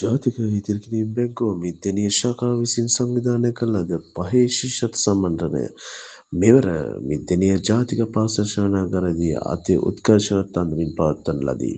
ජාතික ඉදිරිකිරීම් බැංකුව මිද්දෙනිය ශාඛාව විසින් සංවිධානය කළ ලද පහේ ශිෂ්‍යත්ව සම්මන්ත්‍රණය මෙවර මිද්දෙනිය ජාතික පාසල් ශ්‍රවණාගාරයේදී අති උත්කර්ෂවත් අන්දමින් පවත්වන ලදී.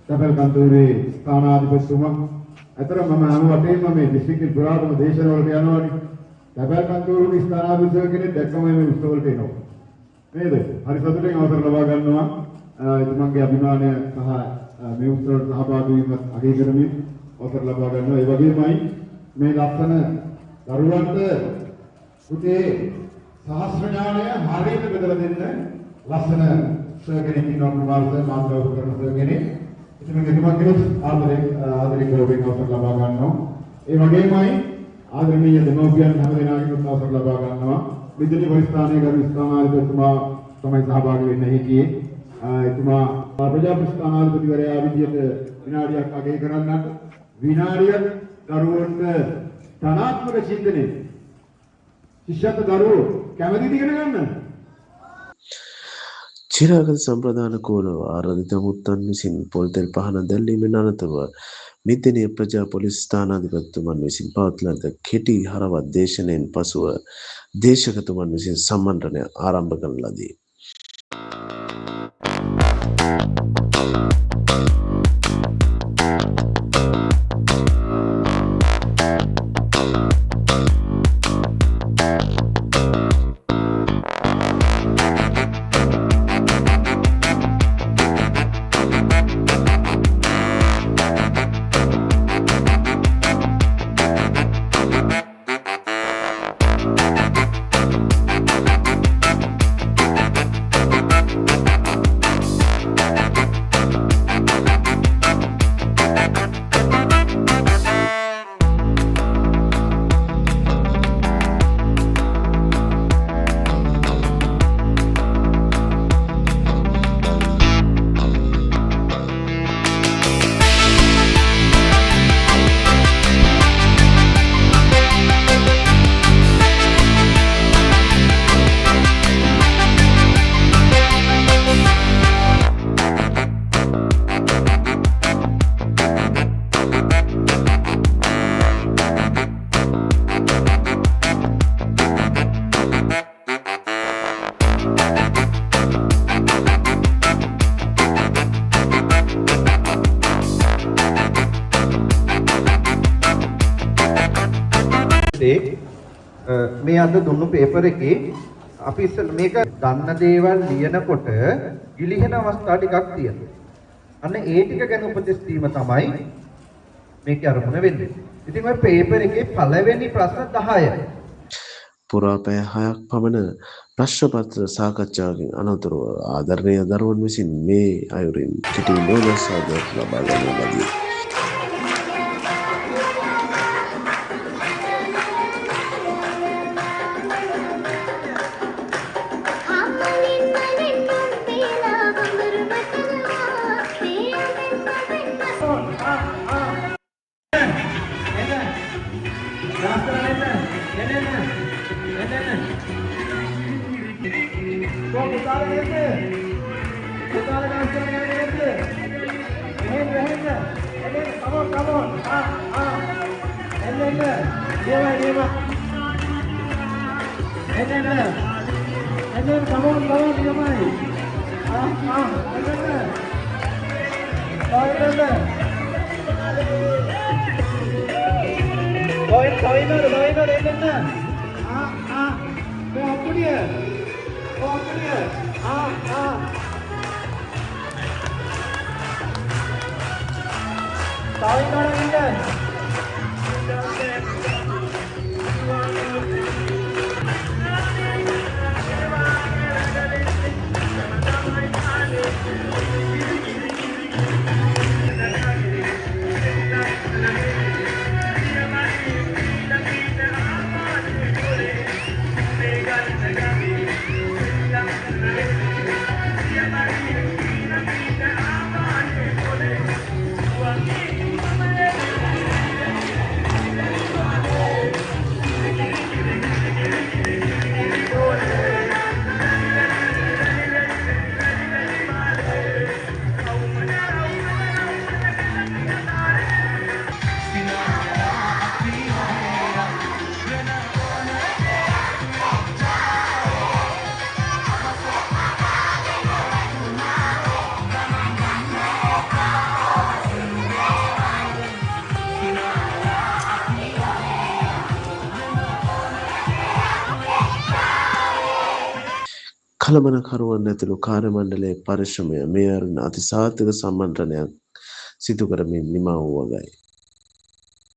තැපැල් කන්තෝරේ ස්ථානාධිපතිතුමා අතර මම අහන වටේම මේ දිස්ත්‍රික්කේ පුරාතන දේශනවලට යනවානේ. තැපැල් කන්තෝරේ ස්ථානාධිපතිතුමා කෙනෙක් දැක්කම මේ උත්සවවලට එනවා. නේද? හරි සතුටින් අවසර ලබා ගන්නවා. එතුමන්ගේ අභිමානය සහ මේ උත්සවවලට සහභාගී වීමත් අගය කරමින් අවසර ලබා ගන්නවා. ඒ වගේමයි මේ ලස්සන දරුවන්ට පුතේ සහස්‍ර ඥානය හරියට බෙදලා දෙන්න ලස්සන සර්කෙනෙක් ඉන්නවා කුමාරස මාතෘකාව කරන සර්කෙනෙක්. ඉතින් මේ දෙතුමා කෙනෙක් ආදරේ ගෞරවයෙන් අවසර ලබා ගන්නවා. ඒ වගේමයි ආදරණීය දෙමව්පියන් හැම දෙනාගේම අවසර ලබා ගන්නවා. විද්‍යාලය පරිස්ථානයේ ගරු ස්ථානාධිපතිතුමා තමයි සහභාගී වෙන්න හිටියේ. එතුමා ප්‍රජාපති ස්ථානාධිපතිවරයා විදියට විනාඩියක් අගය කරන්නට විනාඩියක් දරුවන්ට ධනාත්මක චින්තනයේ ශිෂ්‍යත්ව දරුවෝ කැමැතිද ඉගෙන ගන්න? චිරාගත සම්ප්‍රදාන කෝලව ආරාධිත මුත්තන් විසින් පොල්තෙල් පහන දැල්වීමෙන් අනතුරුව මිද්දෙනිය ප්‍රජා පොලිස් ස්ථානාධිපතිතුමන් විසින් පවත්වන ලද කෙටි හරවත් දේශනයෙන් පසුව දේශකතුමන් විසින් සම්මන්ත්‍රණය ආරම්භ කරන ලදී. මේ අද දුන්නු පේපර් එකේ අපි ඉස්සෙල්ලා මේක ගන්න දේවල් ලියනකොට ගිලිහෙන අවස්ථා ටිකක් තියෙනවා. අන්න ඒ ටික ගැන උපදෙස් දීම තමයි මේකේ අරමුණ වෙන්නේ. ඉතින් ඔය පේපර් එකේ පළවෙනි ප්‍රශ්න 10යි. පුරා පැය 6ක් පමණ ප්‍රශ්න පත්‍ර සාකච්ඡාවකින් අනතුරුව ආදරණීය දරුවන් විසින් මේ අයුරින් කෙටි නෝනසාද ලබා ගන්න ලදී. කළමනාකරුවන් ඇතුළු කාර්ය මණ්ඩලයේ පරිශ්‍රමය මේ අරණ අති සාර්ථක සම්මන්ත්‍රණයක් සිදු කරමින් නිමා වූ වගයි.